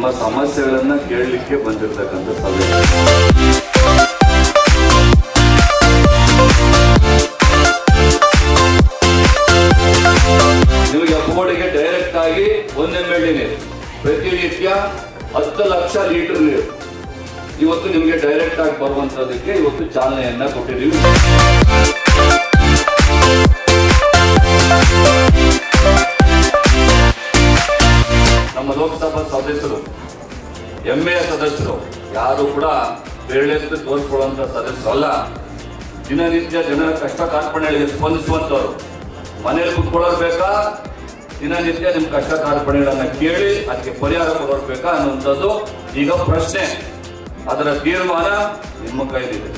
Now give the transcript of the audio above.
ನಿಮ್ಮ ಸಮಸ್ಯೆಗಳನ್ನ ಕೇಳಲಿಕ್ಕೆ ಬಂದಿರತಕ್ಕಂಥ ಸಭೆ. ನಿಮಗೆ ಬೋರ್ಡ್ಗೆ ಡೈರೆಕ್ಟ್ ಆಗಿ 1 ml ನೀರು, ಪ್ರತಿನಿತ್ಯ 10 ಲಕ್ಷ ಲೀಟರ್ ನೀರು ಇವತ್ತು ನಿಮಗೆ ಡೈರೆಕ್ಟ್ ಆಗಿ ಬರುವಂತದಕ್ಕೆ ಇವತ್ತು ಚಾಲನೆಯನ್ನ ಕೊಟ್ಟಿದ್ದೀವಿ. ನಮ್ಮ ಲೋಕಸಭಾ ಸದಸ್ಯರು, ಹೆಮ್ಮೆಯ ಸದಸ್ಯರು, ಯಾರು ಕೂಡ ಬೇಳೆತ್ತು ತೋರಿಸ್ಕೊಳ್ಳುವಂತ ಸದಸ್ಯರಲ್ಲ. ದಿನನಿತ್ಯ ಜನರ ಕಷ್ಟ ಕಾರ್ಪಣ್ಯಗಳಿಗೆ ಸ್ಪಂದಿಸುವಂತವ್ರು. ಮನೆಯಲ್ಲಿ ಕುತ್ಕೊಳ್ಳೋರು ಬೇಕಾ, ದಿನನಿತ್ಯ ನಿಮ್ ಕಷ್ಟ ಕಾರ್ಪಣ್ಯಗಳನ್ನ ಕೇಳಿ ಅದಕ್ಕೆ ಪರಿಹಾರ ಕೊಡೋರು ಬೇಕಾ ಅನ್ನುವಂಥದ್ದು ಈಗ ಪ್ರಶ್ನೆ. ಅದರ ತೀರ್ಮಾನ ನಿಮ್ಮ ಕೈಲಿದೆ.